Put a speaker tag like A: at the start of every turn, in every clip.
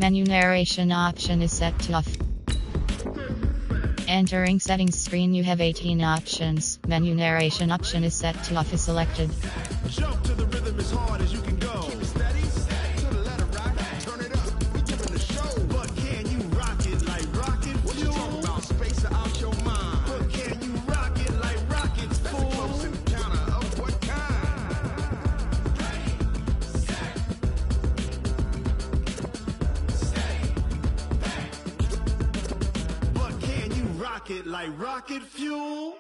A: Menu narration option is set to off. Entering settings screen, you have 18 options. Menu narration option is set to off is selected.
B: Jump to the rhythm as hard as you can go. Keep it steady, to the letter rock, turn it up. We giving the show, but can you rock it like rocket? What you talking about? Space out your mind. But can you rock it like rockets? That's a close encounter of what kind? But can you rock it like rocket fuel?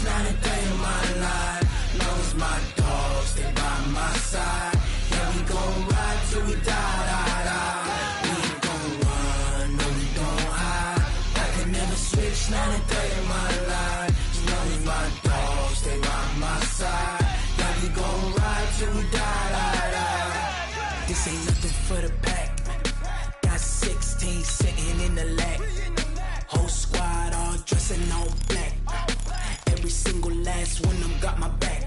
C: Not a day in my life. Long as my dogs stay by my side. Yeah, we gon' ride till we die, die, die. We ain't gon' run, no, we don't hide. I can never switch, not a day in my life. As long as my dogs stay by my side. Yeah, we gon' ride till we die, die, die. This ain't nothing for the pack. Got 16 sitting in the lap. Whole squad all dressing all black. Every single last one of them got my back.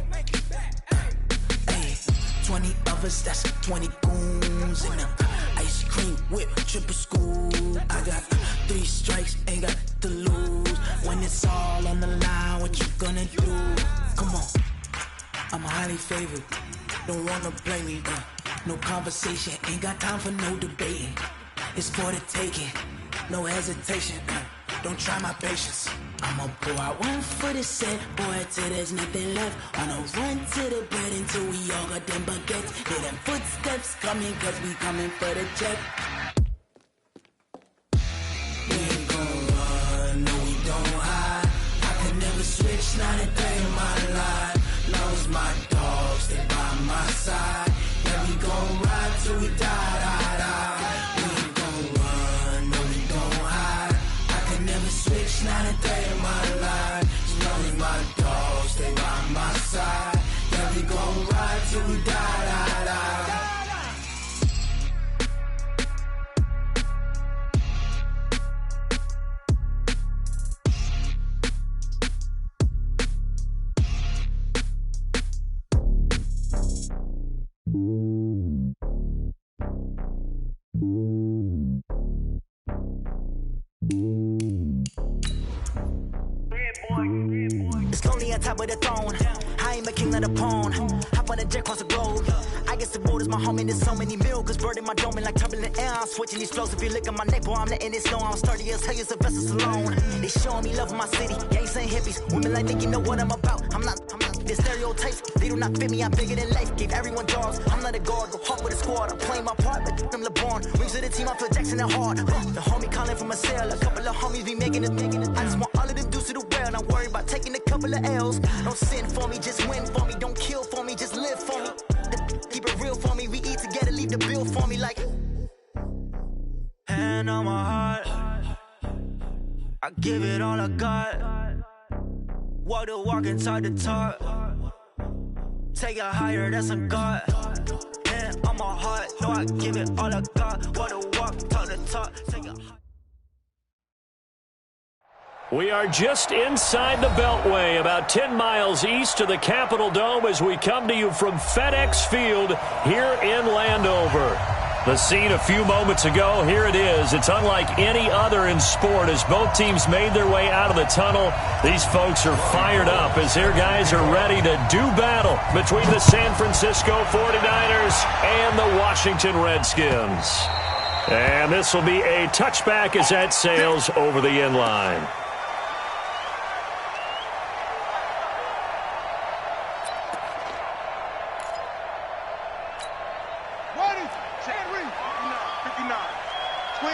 C: Hey, 20 of us, that's 20 goons in the ice cream whip, triple scoop. I got 3 strikes, ain't got to lose. When it's all on the line, what you gonna do? Come on, I'm highly favored. Don't wanna blame me. No conversation, ain't got time for no debating. It's for the taking, no hesitation. Don't try my patience. I'ma pour out one for the set, boy, till there's nothing left. Wanna run to the bed until we all got them baguettes. Hear them footsteps coming, cause we coming for the check. We ain't gon' run, no, we don't hide. I can never switch, not a day in my life. Long as my dogs stay by my side. Yeah, we gon' ride till we die, die, die. We ain't gon' run, no, we don't hide. I can never switch, not a day in my life. As long as my dogs stay by my side. Yeah, we gon' ride till we die, die, die.
D: It's lonely on top of the throne. I am a king of the pawn. Hop on a jet across the globe. I guess the road is my home and there's so many milkers bird in my dome and like turbulent air. I'm switching these flows. If you look at my neck, boy, I'm letting it snow. I'm sturdy as hell, as a vessel alone. They showing me love in my city. Gangs and hippies. Women like think you know what I'm about. I'm not the stereotypes. They do not fit me. I'm bigger than life. Gave everyone dogs. I'm not a guard. Go hard with a squad. I'm playing my part like them LeBron. Rings to the team. I feel Jackson and hard. The homie calling from a cell. A couple of homies be making it. I just want all of them dudes to the well. Not worry about taking a couple of L's. Don't sin for me, just win for me. Don't kill for me, just live for me. Keep it real for me. We eat together, leave the bill for me like. Hand on my heart, I give it all I got. Walk the walk and talk the talk. Take it higher, that's a God. Hand on my heart, no, I give it all I got. Walk the walk, talk the talk. Take it higher.
E: We are just inside the Beltway, about 10 miles east of the Capitol Dome as we come to you from FedEx Field here in Landover. The scene a few moments ago, here it is. It's unlike any other in sport as both teams made their way out of the tunnel. These folks are fired up as their guys are ready to do battle between the San Francisco 49ers and the Washington Redskins. And this will be a touchback as that sails over the end line.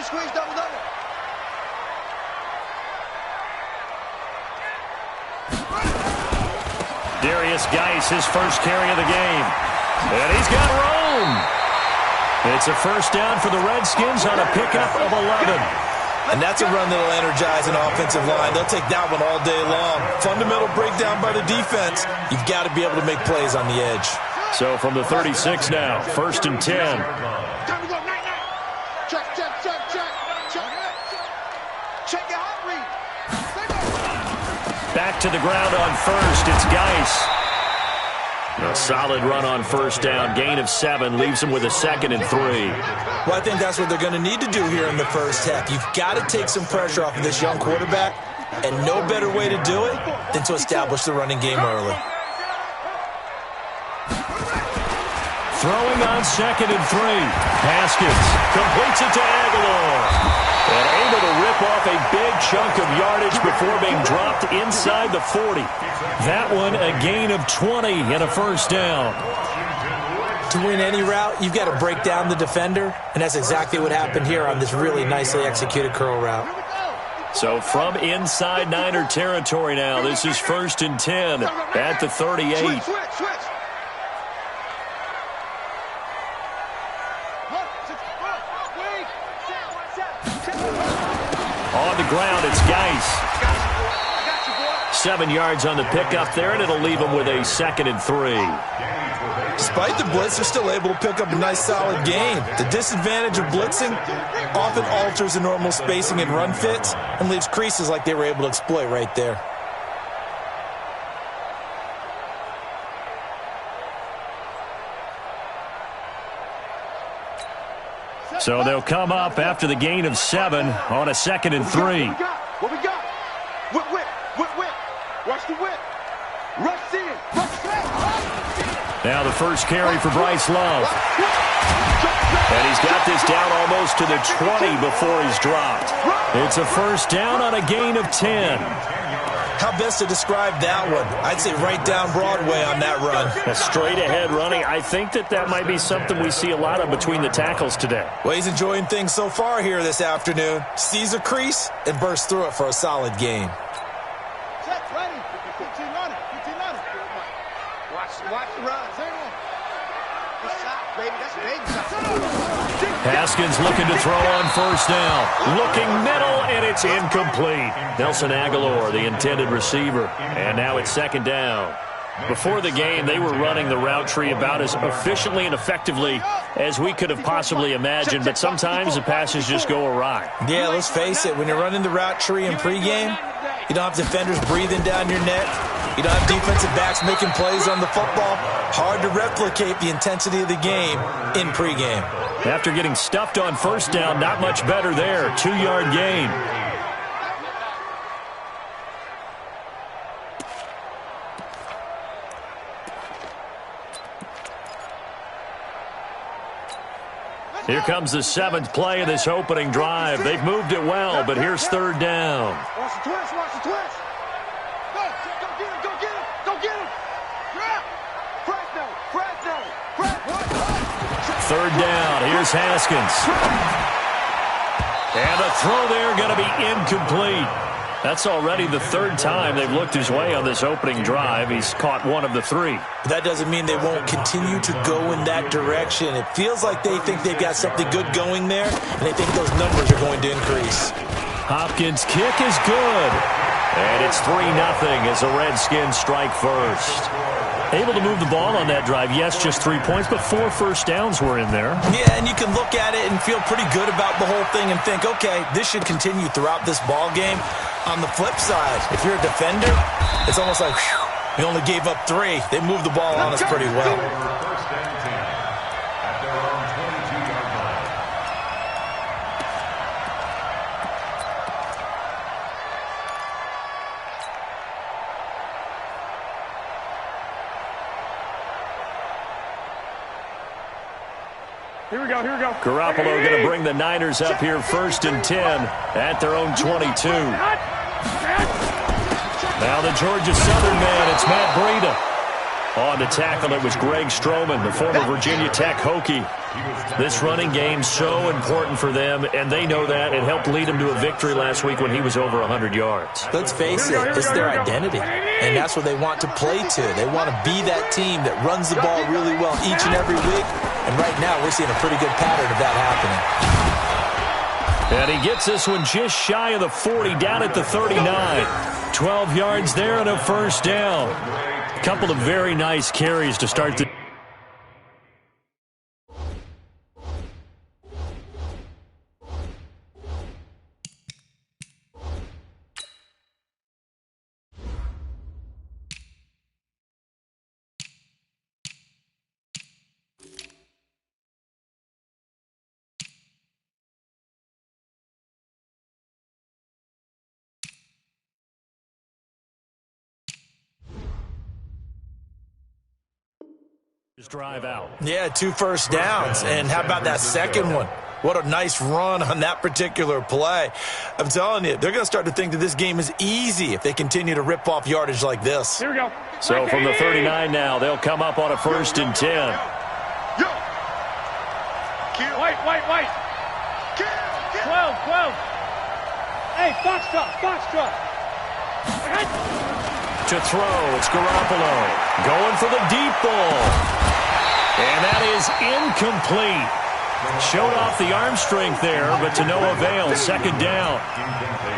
B: Squeeze, double, double.
E: Darius Geis, his first carry of the game. And he's got room. It's a first down for the Redskins on a pickup of 11.
F: And that's a run that'll energize an offensive line. They'll take that one all day long. Fundamental breakdown by the defense. You've got to be able to make plays on the edge.
E: So from the 36 now, 1st and 10.
B: Time to go, night. Check. Check your heart rate.
E: Back to the ground on 1st. It's Geis. A solid run on 1st down. Gain of 7 leaves him with a 2nd and 3.
F: Well, I think that's what they're going to need to do here in the first half. You've got to take some pressure off of this young quarterback, and no better way to do it than to establish the running game early.
E: Throwing on 2nd and 3. Haskins completes it to Aguilar. And able to rip off a big chunk of yardage before being dropped inside the 40. That one a gain of 20 and a 1st down.
F: To win any route, you've got to break down the defender, and that's exactly what happened here on this really nicely executed curl route.
E: So from inside Niner territory now, this is 1st and 10 at the 38.
B: Switch.
E: On the ground, it's Geis. 7 yards on the pickup there, and it'll leave him with a 2nd and 3.
F: Despite the blitz, they're still able to pick up a nice solid gain. The disadvantage of blitzing often alters the normal spacing and run fits and leaves creases like they were able to exploit right there.
E: So they'll come up after the gain of 7 on a 2nd and 3.
B: What we got? Whip. Watch the whip. Rush in.
E: Now the first carry for Bryce Love. And he's got this down almost to the 20 before he's dropped. It's a 1st down on a gain of 10.
F: How best to describe that one? I'd say right down Broadway on that run.
E: A straight-ahead running. I think that might be something we see a lot of between the tackles today.
F: Well, he's enjoying things so far here this afternoon. Sees a crease and bursts through it for a solid gain.
B: Check, ready. 15 on it. Watch the run. Good shot, baby. That's a baby shot.
E: Haskins looking to throw on 1st down. Looking middle, and it's incomplete. Nelson Aguilar, the intended receiver. And now it's 2nd down. Before the game, they were running the route tree about as efficiently and effectively as we could have possibly imagined, but sometimes the passes just go awry.
F: Yeah, let's face it. When you're running the route tree in pregame, you don't have defenders breathing down your neck. You don't have defensive backs making plays on the football. Hard to replicate the intensity of the game in pregame.
E: After getting stuffed on 1st down, not much better there. 2-yard gain. Here comes the 7th play of this opening drive. They've moved it well, but here's 3rd down.
B: Watch the twist. Go get him. Yeah. Fresno.
E: 3rd down. Here's Haskins. And the throw there going to be incomplete. That's already the 3rd time they've looked his way on this opening drive. He's caught 1 of the 3.
F: That doesn't mean they won't continue to go in that direction. It feels like they think they've got something good going there, and they think those numbers are going to increase.
E: Hopkins' kick is good. And it's 3-0 as the Redskins strike first. Able to move the ball on that drive. Yes, just 3 points, but 4 first downs were in there.
F: Yeah, and you can look at it and feel pretty good about the whole thing and think, okay, this should continue throughout this ball game. On the flip side, if you're a defender, it's almost like, whew, we only gave up 3. They moved the ball on us pretty well.
B: Here we go.
E: Garoppolo going to bring the Niners up here 1st and 10 at their own 22. Now the Georgia Southern man, it's Matt Breida. On to tackle, it was Greg Stroman, the former Virginia Tech Hokie. This running game so important for them, and they know that. It helped lead them to a victory last week when he was over 100 yards.
F: Let's face it, it's their identity, and that's what they want to play to. They want to be that team that runs the ball really well each and every week, and right now we're seeing a pretty good pattern of that happening.
E: And he gets this one just shy of the 40, down at the 39. 12 yards there and a 1st down. A couple of very nice carries to start the Drive out.
F: Yeah, 2 first downs. And how about that second one? What a nice run on that particular play. I'm telling you, they're going to start to think that this game is easy if they continue to rip off yardage like this.
G: Here we go.
E: So from the 39 now, they'll come up on a 1st and 10.
G: White. 12. Hey, Foxtrot.
E: To throw, it's Garoppolo. Going for the deep ball. And that is incomplete. Showed off the arm strength there, but to no avail. 2nd down.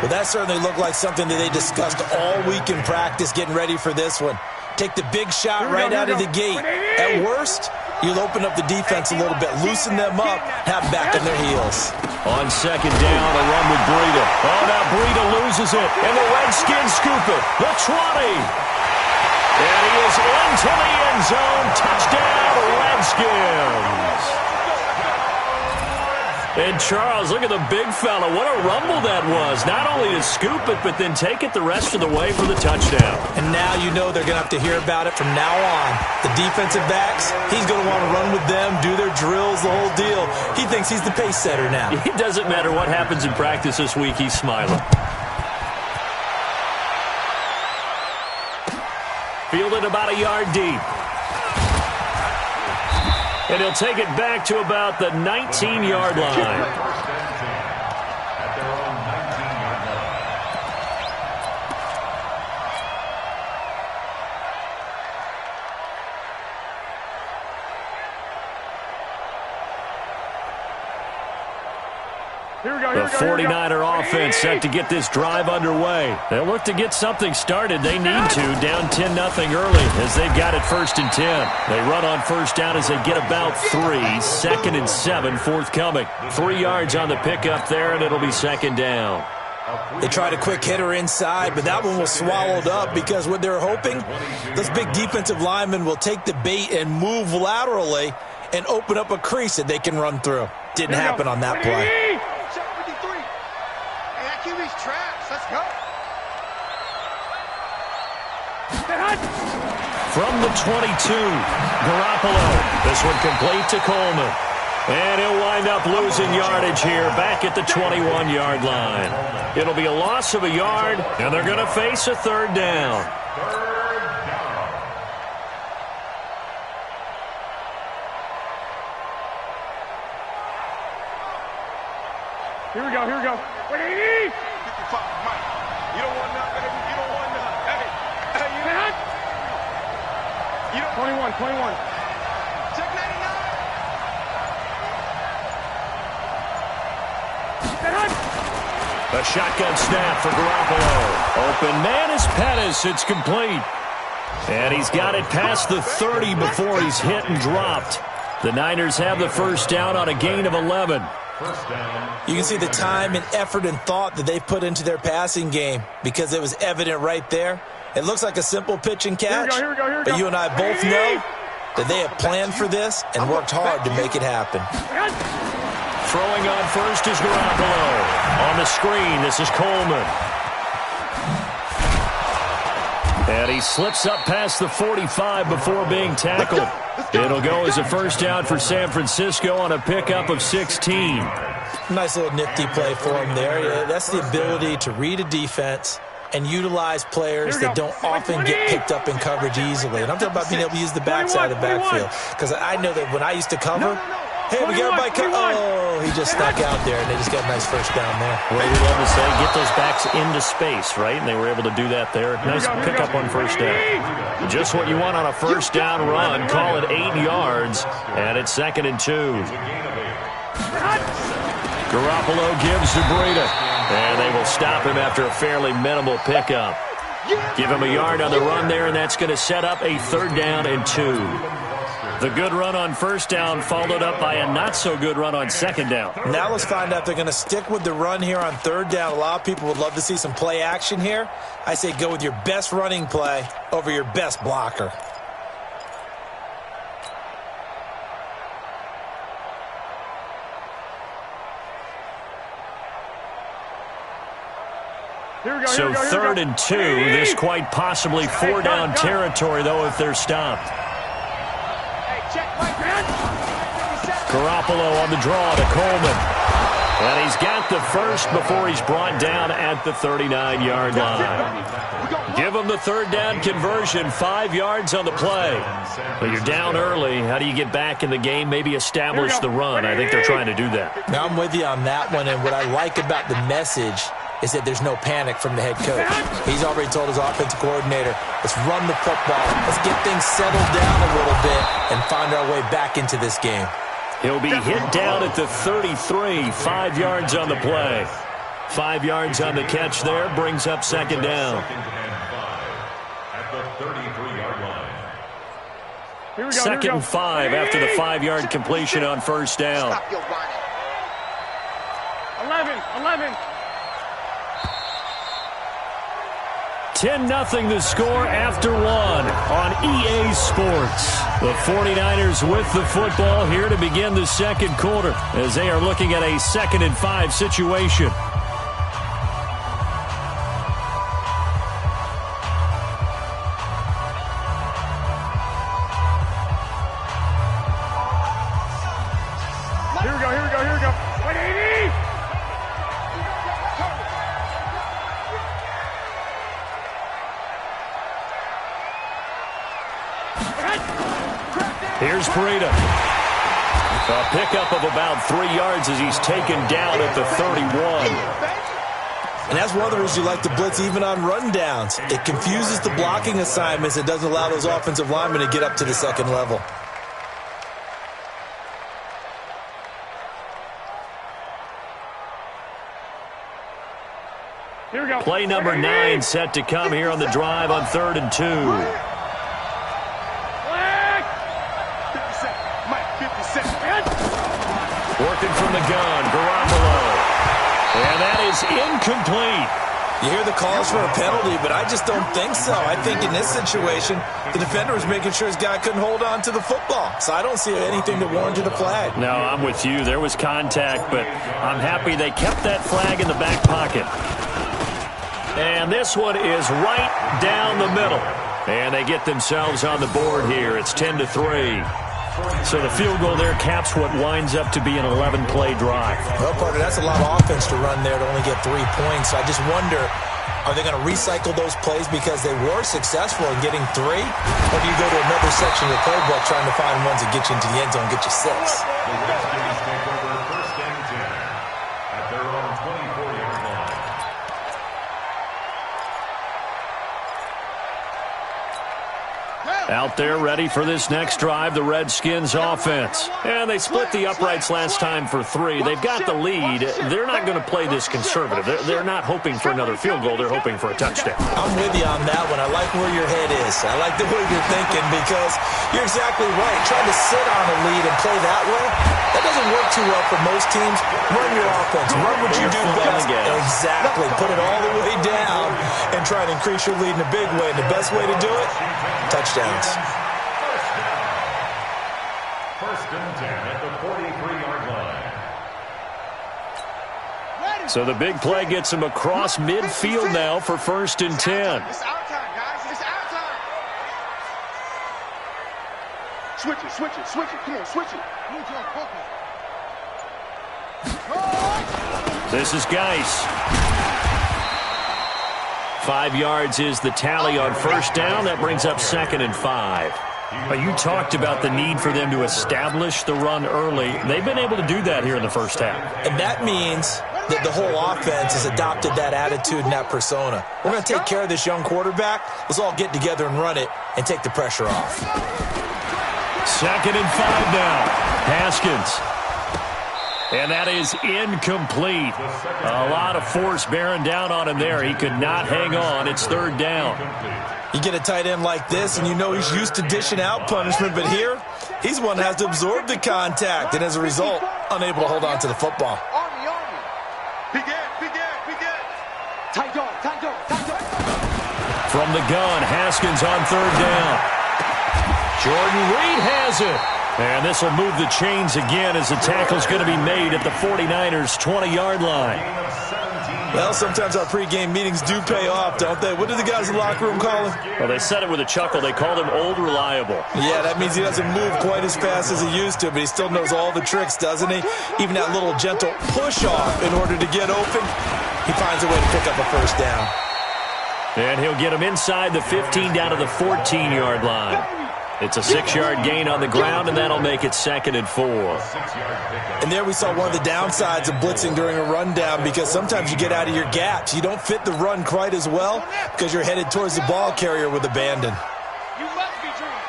F: Well, that certainly looked like something that they discussed all week in practice getting ready for this one. Take the big shot right out of the gate. At worst, you'll open up the defense a little bit, loosen them up, have them back on their heels.
E: On 2nd down, a run with Breida. Oh, now Breida loses it, and the Redskins scoop it. The 20. And he is into the end zone. Touchdown, Redskins. And Charles, look at the big fella. What a rumble that was. Not only to scoop it, but then take it the rest of the way for the touchdown.
F: And now you know they're going to have to hear about it from now on. The defensive backs, he's going to want to run with them, do their drills, the whole deal. He thinks he's the pace setter now.
E: It doesn't matter what happens in practice this week. He's smiling. Fielded about a yard deep. And he'll take it back to about the 19-yard line. The 49er offense set to get this drive underway. They'll look to get something started. They need to, down 10-0 early as they've got it 1st and 10. They run on 1st down as they get about 3. 2nd and 7 forthcoming. 3 yards on the pickup there, and it'll be 2nd down.
F: They tried a quick hitter inside, but that one was swallowed up because what they're hoping, those big defensive linemen will take the bait and move laterally and open up a crease that they can run through. Didn't happen on that play.
G: Let's go.
E: From the 22, Garoppolo. This one complete to Coleman. And he'll wind up losing yardage here back at the 21-yard line. It'll be a loss of a yard, and they're going to face a 3rd down.
G: Here we go. Ready?
B: You don't want nothing, baby. You don't want nothing. Hey, you don't
G: 21.
B: Check 99.
E: A shotgun snap for Garoppolo. Open man is Pettis. It's complete. And he's got it past the 30 before he's hit and dropped. The Niners have the 1st down on a gain of 11.
F: You can see the time and effort and thought that they put into their passing game because it was evident right there. It looks like a simple pitch and catch,
G: here we go.
F: but you and I both know that they have planned for this and worked hard to make it happen.
E: Throwing on 1st is Garoppolo. On the screen, this is Coleman. And he slips up past the 45 before being tackled. It'll go as a 1st down for San Francisco on a pickup of 16.
F: Nice little nifty play for him there. That's the ability to read a defense and utilize players that don't often get picked up in coverage easily. And I'm talking about being able to use the backside of the backfield. Because I know that when I used to cover, hey, we got everybody come. Oh, he just stuck out there, and they just got a nice 1st down there.
E: Well, we love to say get those backs into space, right? And they were able to do that there. Nice pickup on 1st down. Just what you want on a 1st down run. Call it 8 yards, and it's 2nd and 2. Garoppolo gives to Breida, and they will stop him after a fairly minimal pickup. Give him a yard on the run there, and that's going to set up a 3rd down and 2. The good run on 1st down followed up by a not-so-good run on 2nd down.
F: Now let's find out if they're going to stick with the run here on 3rd down. A lot of people would love to see some play action here. I say go with your best running play over your best blocker.
E: So 3rd and 2, this quite possibly 4-down territory, though, if they're stopped.
G: Hey, check.
E: Garoppolo on the draw to Coleman. And he's got the first before he's brought down at the 39-yard line. Give him the third down conversion, 5 yards on the play. But you're down early. How do you get back in the game, maybe establish the run? I think they're trying to do that.
F: Now I'm with you on that one, and what I like about the message is that there's no panic from the head coach. He's already told his offensive coordinator, let's run the football, let's get things settled down a little bit and find our way back into this game.
E: He'll be hit down at the 33, 5 yards on the play. 5 yards on the catch there, brings up second down. Second and 5 after the 5-yard completion on first down.
G: 11.
E: 10-0 the score after one on EA Sports. The 49ers with the football here to begin the second quarter as they are looking at a 2nd and 5 situation.
G: Here we go. Wait, 80!
E: Here's Breida. A pickup of about 3 yards as he's taken down at the 31.
F: And that's one of the reasons you like to blitz even on rundowns. It confuses the blocking assignments. It doesn't allow those offensive linemen to get up to the second level.
G: Here we go.
E: Play number 9 set to come here on the drive on 3rd and 2. Working from the gun, Garoppolo. And that is incomplete.
F: You hear the calls for a penalty, but I just don't think so. I think in this situation, the defender was making sure his guy couldn't hold on to the football. So I don't see anything that warranted a flag.
E: No, I'm with you. There was contact, but I'm happy they kept that flag in the back pocket. And this one is right down the middle. And they get themselves on the board here. It's 10-3. So the field goal there caps what winds up to be an 11-play drive.
F: Well, partner, that's a lot of offense to run there to only get 3 points. So I just wonder, are they going to recycle those plays because they were successful in getting 3? Or do you go to another section of the playbook trying to find ones that get you into the end zone and get you 6?
B: The Redskins take over 1st and 10 at their own 24-yard line.
E: Out there ready for this next drive, the Redskins offense. And they split the uprights last time for 3. They've got the lead. They're not going to play this conservative. They're not hoping for another field goal. They're hoping for a touchdown.
F: I'm with you on that one. I like where your head is. I like the way you're thinking because you're exactly right. Trying to sit on a lead and play that way, that doesn't work too well for most teams. Run your offense. Run what you do best. Exactly. Put it all the way down and try to increase your lead in a big way. And the best way to do it, touchdowns.
B: 1st and 10 at the 43-yard line.
E: So the big play gets him across midfield now for 1st and 10.
G: It's our time, guys. It's our time. Switch it. Come on, switch it.
E: This is Geis. 5 yards is the tally on first down. That brings up 2nd and 5. You talked about the need for them to establish the run early. They've been able to do that here in the first half.
F: And that means that the whole offense has adopted that attitude and that persona. We're going to take care of this young quarterback. Let's all get together and run it and take the pressure off.
E: 2nd and 5 now. Haskins. And that is incomplete. A lot of force bearing down on him there. He could not hang on. It's 3rd down.
F: You get a tight end like this, and you know he's used to dishing out punishment, but here, he's one that has to absorb the contact, and as a result, unable to hold on to the football.
G: Big Ed. Tight dog.
E: From the gun, Haskins on 3rd down. Jordan Reed has it. And this will move the chains again as the tackle's going to be made at the 49ers' 20-yard line.
F: Well, sometimes our pregame meetings do pay off, don't they? What do the guys in the locker room call him?
E: Well, they said it with a chuckle. They called him Old Reliable.
F: Yeah, that means he doesn't move quite as fast as he used to, but he still knows all the tricks, doesn't he? Even that little gentle push-off in order to get open, he finds a way to pick up a first down.
E: And he'll get him inside the 15 down to the 14-yard line. It's a 6-yard gain on the ground, and that'll make it 2nd and 4.
F: And there we saw one of the downsides of blitzing during a rundown, because sometimes you get out of your gaps. You don't fit the run quite as well because you're headed towards the ball carrier with abandon.
G: You must be dreaming.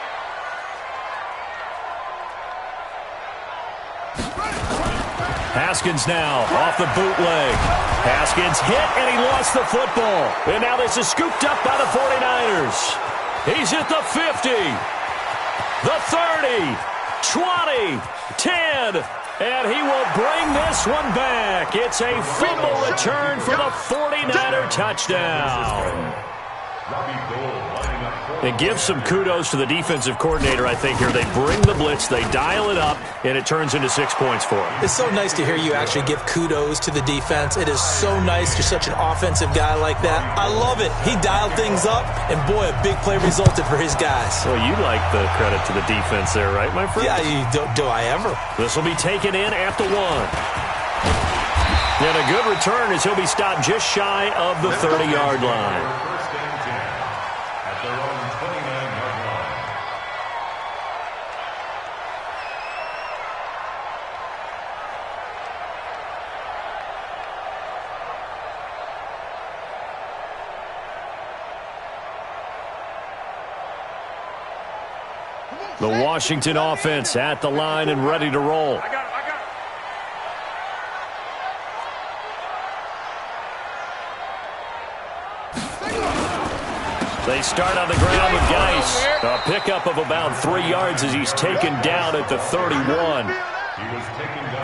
E: Haskins now off the bootleg. Haskins hit, and he lost the football. And now this is scooped up by the 49ers. He's at the 50, the 30, 20, 10, and he will bring this one back. It's a fumble return for the 49er touchdown. It gives some kudos to the defensive coordinator, I think, here. They bring the blitz, they dial it up, and it turns into 6 points for him.
F: It's so nice to hear you actually give kudos to the defense. It is so nice. You're such an offensive guy like that. I love it. He dialed things up, and boy, a big play resulted for his guys.
E: Well, you like the credit to the defense there, right, my friend?
F: Yeah, do I ever?
E: This will be taken in at the 1. And a good return as he'll be stopped just shy of the 30-yard line. The Washington offense at the line and ready to roll.
G: I got it.
E: They start on the ground with Geis. A pickup of about 3 yards as he's taken down at the 31.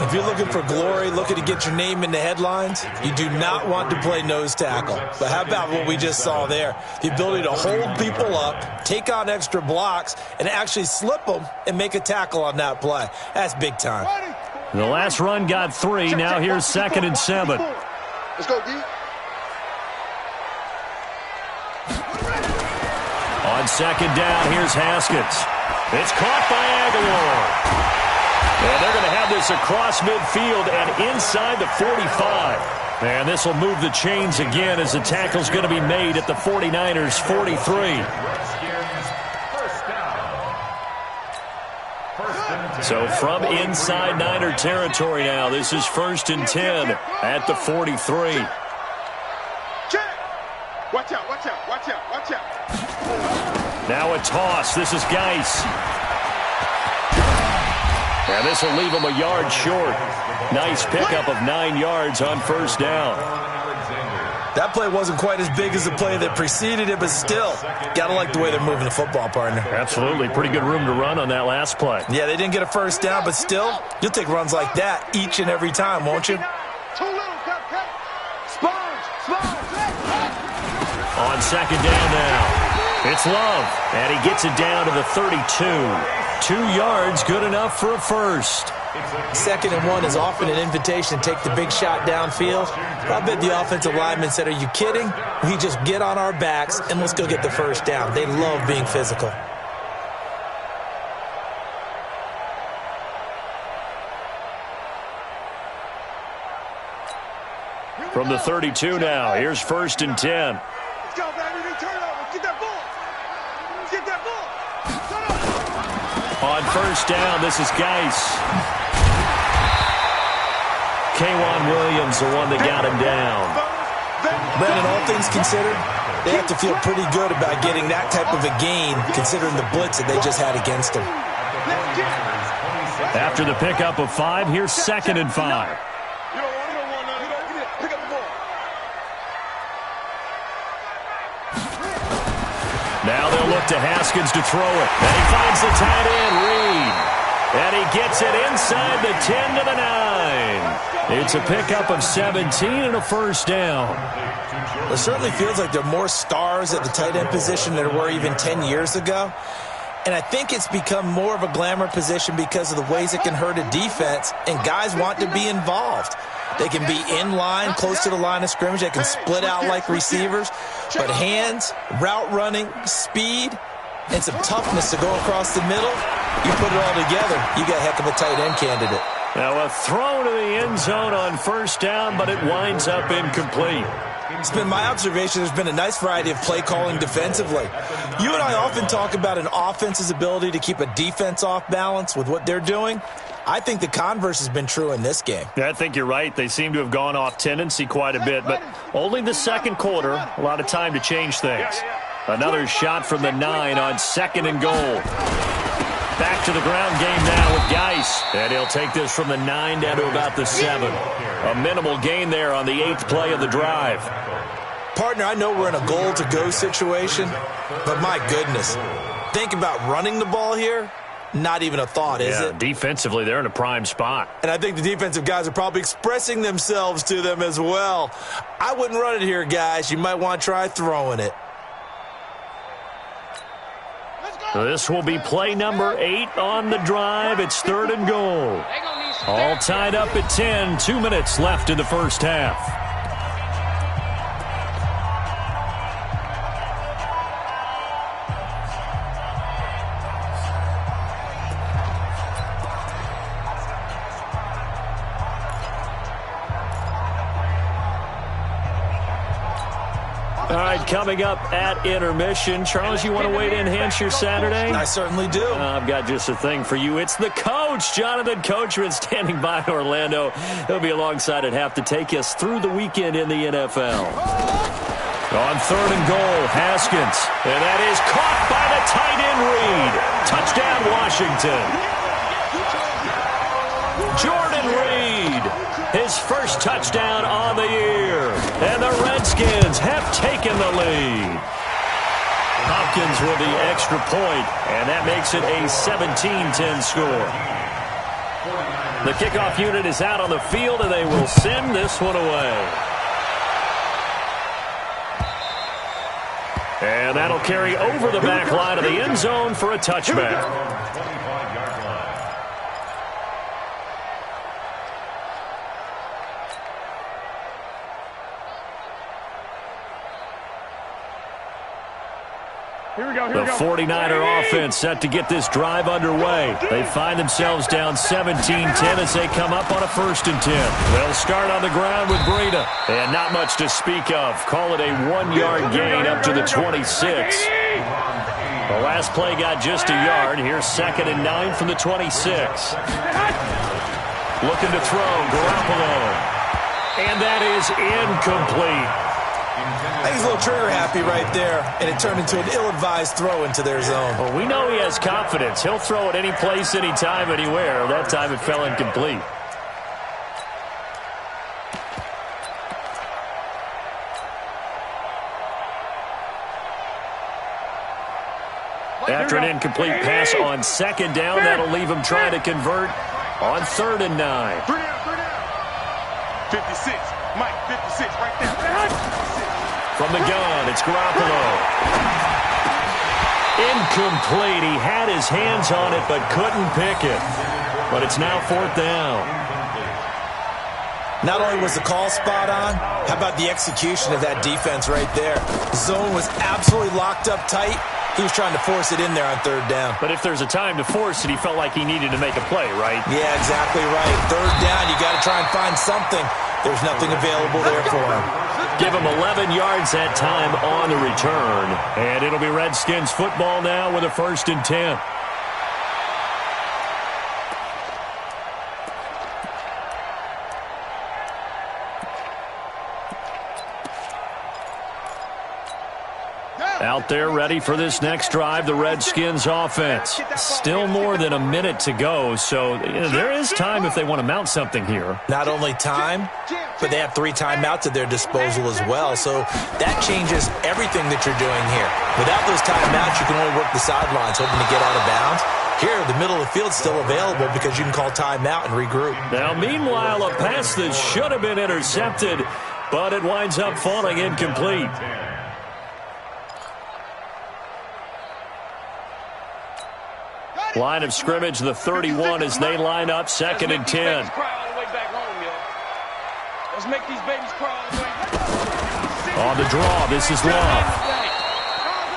F: If you're looking for glory, looking to get your name in the headlines, you do not want to play nose tackle. But how about what we just saw there? The ability to hold people up, take on extra blocks, and actually slip them and make a tackle on that play. That's big time.
E: The last run got 3. Now here's 2nd and 7.
G: Let's go, D.
E: On 2nd down, here's Haskins. It's caught by Aguilar. And they're going to have this across midfield and inside the 45. And this will move the chains again as the tackle's going to be made at the 49ers' 43. So from inside Niner territory now, this is 1st and 10 at the 43.
G: Watch out, watch out, watch out, watch out.
E: Now a toss. This is Geis. And this will leave him a yard short. Nice pickup of 9 yards on 1st down.
F: That play wasn't quite as big as the play that preceded it, but still, got to like the way they're moving the football, partner.
E: Absolutely. Pretty good room to run on that last play.
F: Yeah, they didn't get a 1st down, but still, you'll take runs like that each and every time, won't you?
G: Too little, cut. Sponge.
E: On 2nd down now, it's Love, and he gets it down to the 32. 2 yards, good enough for a first.
F: 2nd and 1 is often an invitation to take the big shot downfield. I bet the offensive lineman said, are you kidding? We just get on our backs and let's go get the 1st down. They love being physical.
E: From the 32 now, here's 1st and 10.
G: Let's go, baby. Big turnover. Get that ball. Get that ball.
E: On 1st down, this is Geis. K'Wan Williams, the one that got him down.
F: Brandon, all things considered, they have to feel pretty good about getting that type of a gain, considering the blitz that they just had against them.
E: After the pickup of 5, here's 2nd and 5. Now they'll look to Haskins to throw it. And he finds the tight end, Reed. And he gets it inside the 10 to the 9. It's a pickup of 17 and a 1st down.
F: It certainly feels like there are more stars at the tight end position than there were even 10 years ago. And I think it's become more of a glamour position because of the ways it can hurt a defense, and guys want to be involved. They can be in line, close to the line of scrimmage. They can split out like receivers. But hands, route running, speed, and some toughness to go across the middle, you put it all together, you got a heck of a tight end candidate.
E: Now a throw to the end zone on first down, but it winds up incomplete.
F: It's been my observation there's been a nice variety of play calling defensively. You and I often talk about an offense's ability to keep a defense off balance with what they're doing. I think the converse has been true in this game.
E: Yeah, I think you're right. They seem to have gone off tendency quite a bit, but only the second quarter, a lot of time to change things. Another shot from the 9 on 2nd and goal. Back to the ground game now with Geis. And he'll take this from the 9 down to about the 7. A minimal gain there on the 8th play of the drive.
F: Partner, I know we're in a goal-to-go situation, but my goodness, think about running the ball here. Not even a thought, is it?
E: Defensively, they're in a prime spot.
F: And I think the defensive guys are probably expressing themselves to them as well. I wouldn't run it here, guys. You might want to try throwing it.
E: This will be play number 8 on the drive. It's 3rd and goal. All tied up at 10. 2 minutes left in the first half. All right, coming up at intermission. Charles, you want to wait in, enhance your Saturday?
F: I certainly do.
E: I've got just a thing for you. It's the coach, Jonathan Coachman, standing by in Orlando. He'll be alongside at half to take us through the weekend in the NFL. On 3rd and goal, Haskins. And that is caught by the tight end Reed. Touchdown, Washington. Jordan Reed, his first touchdown on the year. And the Redskins have taken the lead. Hopkins with the extra point, and that makes it a 17-10 score. The kickoff unit is out on the field, and they will send this one away. And that'll carry over the back line of the end zone for a touchback. The 49er offense set to get this drive underway. They find themselves down 17-10 as they come up on a 1st and 10. They'll start on the ground with Breida. And not much to speak of. Call it a 1-yard gain up to the 26. The last play got just a yard. Here's 2nd and 9 from the 26. Looking to throw, Garoppolo. And that is incomplete.
F: I think he's a little trigger happy right there, and it turned into an ill-advised throw into their zone.
E: Well, we know he has confidence. He'll throw it any place, anytime, anywhere. That time it fell incomplete. After an incomplete pass on 2nd down, that'll leave him trying to convert on 3rd and 9.
G: 56, Mike, 56, right there.
E: From the gun, it's Garoppolo. Incomplete. He had his hands on it, but couldn't pick it. But it's now 4th down.
F: Not only was the call spot on, how about the execution of that defense right there? The zone was absolutely locked up tight. He was trying to force it in there on 3rd down.
E: But if there's a time to force it, he felt like he needed to make a play, right?
F: Yeah, exactly right. 3rd down, you got to try and find something. There's nothing available there for him.
E: Give him 11 yards that time on the return. And it'll be Redskins football now with a 1st and 10. Out there ready for this next drive, the Redskins offense. Still more than a minute to go, so there is time if they want to mount something here.
F: Not only time, but they have 3 timeouts at their disposal as well, so that changes everything that you're doing here. Without those timeouts, you can only work the sidelines, hoping to get out of bounds. Here, the middle of the field's still available because you can call timeout and regroup.
E: Now, meanwhile, a pass that should have been intercepted, but it winds up falling incomplete. Line of scrimmage, the 31 as they line up 2nd and 10.
G: Let's make these babies cry.
E: On the draw, this is Love.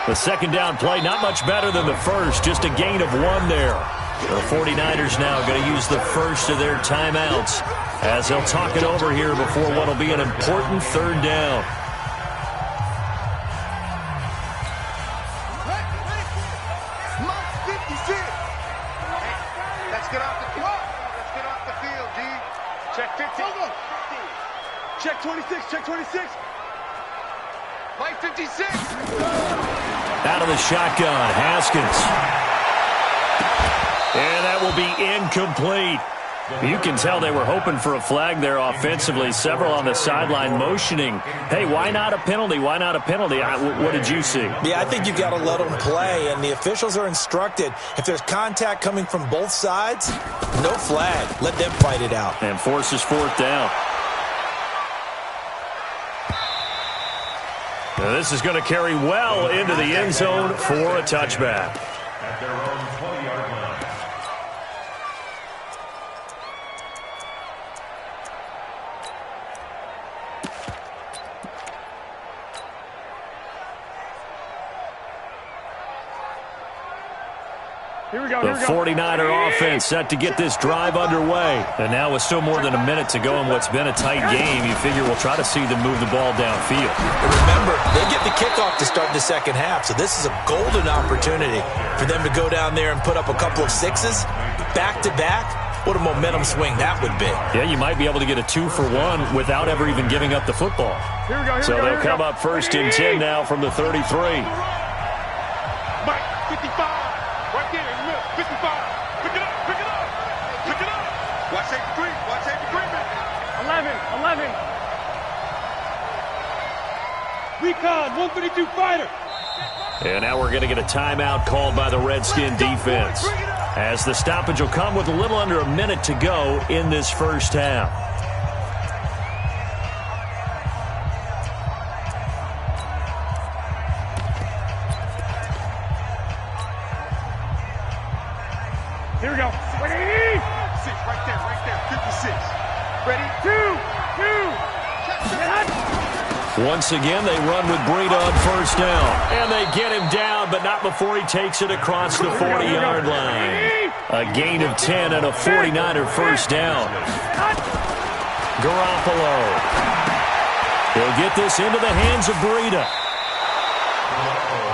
E: The second down play, not much better than the first, just a gain of 1 there. The 49ers now going to use the first of their timeouts as they'll talk it over here before what will be an important third down.
G: Let's get off the field. Let's get off the field, D. Check 15. Check 26. Check 26. Mike 56.
E: Out of the shotgun, Haskins. And that will be incomplete. You can tell they were hoping for a flag there offensively. Several on the sideline motioning, hey, why not a penalty? Why not a penalty? What did you see?
F: Yeah, I think you've got to let them play, and the officials are instructed. If there's contact coming from both sides, no flag. Let them fight it out.
E: And forces 4th down. Now this is going to carry well into the end zone for a touchback.
H: At their own 20-yard line.
E: The 49er offense set to get this drive underway. And now with still more than a minute to go in what's been a tight game, you figure we'll try to see them move the ball downfield.
F: Remember, they get the kickoff to start the second half, so this is a golden opportunity for them to go down there and put up a couple of sixes back-to-back. What a momentum swing that would be.
E: Yeah, you might be able to get a 2-for-1 without ever even giving up the football. So they'll come up 1st and 10 now from the 33.
G: Mike 55. Right there, look, 55. Pick it up, pick it up, pick it up. Watch Safety Green, watch Safety Green. 11. Recon, 132 fighter.
E: And now we're going to get a timeout called by the Redskin defense, as the stoppage will come with a little under a minute to go in this first half.
G: Here we go. Ready? 6, right there, 56. Ready? 2.
E: Once again, they run with Breida on 1st down. And they get him down, but not before he takes it across the 40-yard line. A gain of 10 and a 49er 1st down. Garoppolo. He'll get this into the hands of Breida.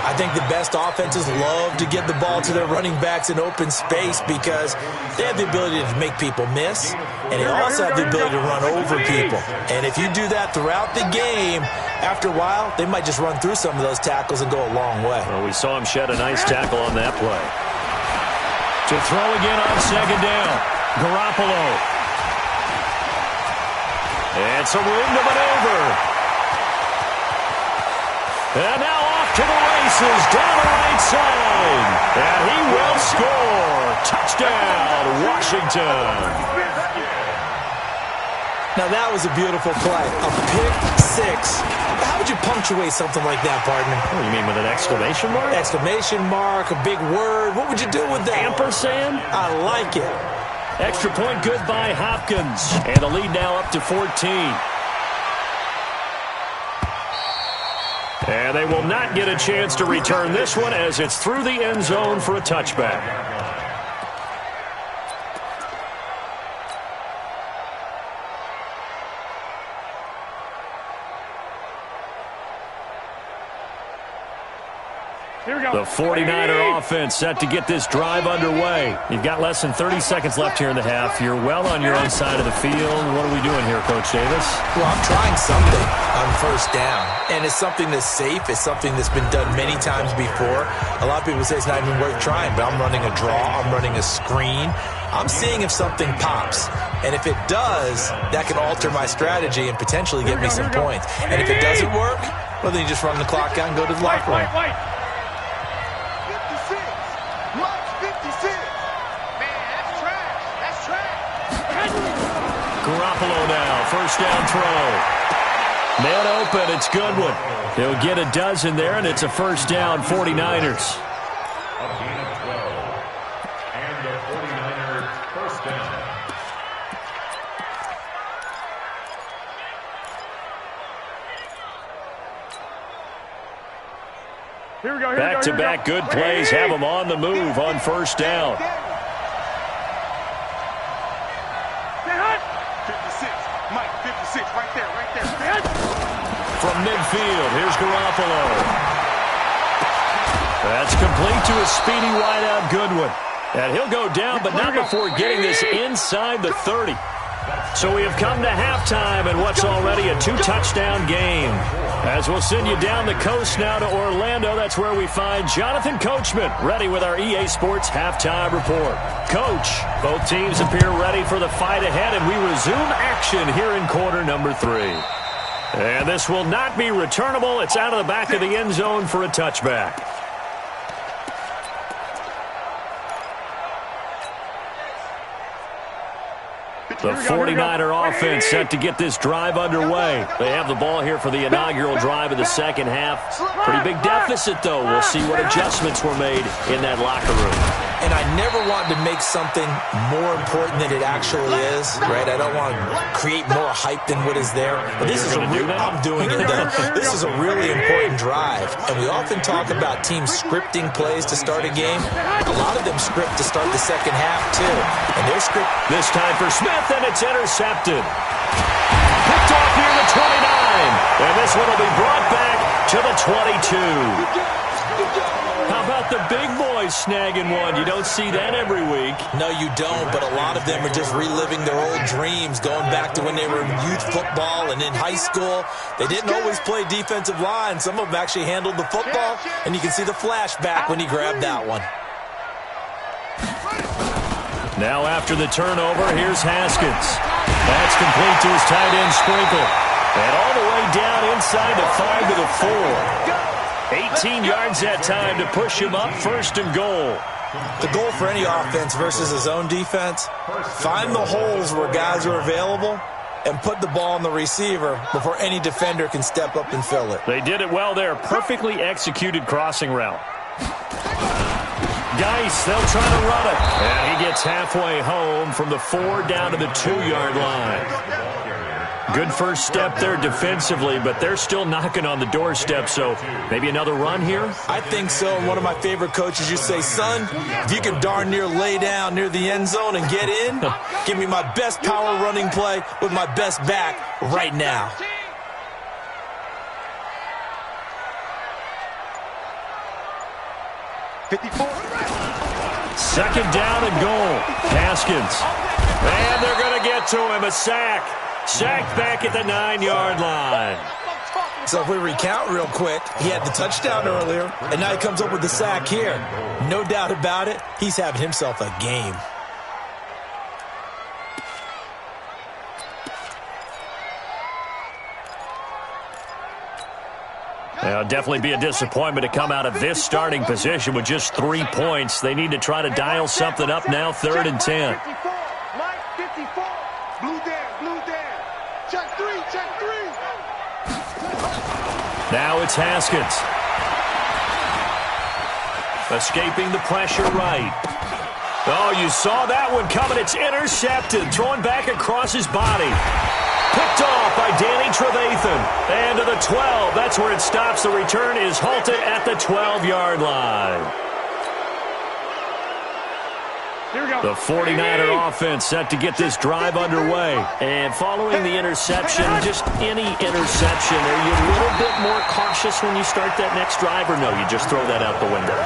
F: I think the best offenses love to get the ball to their running backs in open space because they have the ability to make people miss, and they also have the ability to run over people. And if you do that throughout the game, after a while, they might just run through some of those tackles and go a long way.
E: Well, we saw him shed a nice tackle on that play. To throw again on 2nd down, Garoppolo. And some room to maneuver. And now off to the races, down the right side. And he will score. Touchdown, Washington.
F: Now that was a beautiful play. A pick 6. How would you punctuate something like that, partner?
E: Oh, you mean with an exclamation mark?
F: Exclamation mark, a big word. What would you do with that?
E: Ampersand?
F: I like it.
E: Extra point good by Hopkins. And the lead now up to 14. And they will not get a chance to return this one as it's through the end zone for a touchback. The 49er offense set to get this drive underway. You've got less than 30 seconds left here in the half. You're well on your own side of the field. What are we doing here, Coach Davis?
F: Well, I'm trying something on 1st down. And it's something that's safe. It's something that's been done many times before. A lot of people say it's not even worth trying, but I'm running a draw. I'm running a screen. I'm seeing if something pops. And if it does, that can alter my strategy and potentially get me some points. And if it doesn't work, well, then you just run the clock out and go to the locker room.
E: Garoppolo now, 1st down throw. Man open, it's Goodwin. He'll get a dozen there, and it's a 1st down, 49ers.
H: A gain of 12. And the 49ers 1st down.
E: Back-to-back good plays have them on the move on first down.
G: 56. Mike, 56, right there.
E: From midfield, here's Garoppolo. That's complete to a speedy wideout Goodwin. And he'll go down, but not before getting this inside the 30. So we have come to halftime in what's already a 2-touchdown game. As we'll send you down the coast now to Orlando, that's where we find Jonathan Coachman ready with our EA Sports halftime report. Coach, both teams appear ready for the fight ahead, and we resume action here in quarter number 3. And this will not be returnable. It's out of the back of the end zone for a touchback. The 49er offense set to get this drive underway. They have the ball here for the inaugural drive of the second half. Pretty big deficit, though. We'll see what adjustments were made in that locker room.
F: And I never want to make something more important than it actually is, right? I don't want to create more hype than what is there. But this is I'm doing it. This is a really important drive. And we often talk about teams scripting plays to start a game. A lot of them script to start the second half, too. And they're script.
E: This time for Smith, and it's intercepted. Picked off near the 29. And this one will be brought back to the 22. How about the big boys snagging one? You don't see that every week.
F: No, you don't, but a lot of them are just reliving their old dreams, going back to when they were in youth football and in high school. They didn't always play defensive line. Some of them actually handled the football, and you can see the flashback when he grabbed that one.
E: Now after the turnover, here's Haskins. That's complete to his tight end Sprinkle. And all the way down inside the 5 to the 4. 18 yards that time to push him up, first and goal.
F: The goal for any offense versus a zone defense, find the holes where guys are available and put the ball on the receiver before any defender can step up and fill it.
E: They did it well there. Perfectly executed crossing route. Geis, they'll try to run it. And he gets halfway home from the 4 down to the 2-yard line. Good first step there defensively, but they're still knocking on the doorstep, so maybe another run here?
F: I think so. One of my favorite coaches used to say, son, if you can darn near lay down near the end zone and get in, give me my best power running play with my best back right now.
E: Second down and goal. Haskins. And they're going to get to him. A sack. Sacked back at the 9-yard line.
F: So if we recount real quick, he had the touchdown earlier, and now he comes up with the sack here. No doubt about it, he's having himself a game.
E: It'll definitely be a disappointment to come out of this starting position with just 3 points. They need to try to dial something up now, 3rd and 10.
G: Mike, 54. Blue down. Check 3.
E: Now it's Haskins. Escaping the pressure right. Oh, you saw that one coming. It's intercepted. Throwing back across his body. Picked off by Danny Trevathan. And to the 12. That's where it stops. The return is halted at the 12-yard line. The 49er offense set to get this drive underway. And following the interception, just any interception, are you a little bit more cautious when you start that next drive, or no, you just throw that out the window?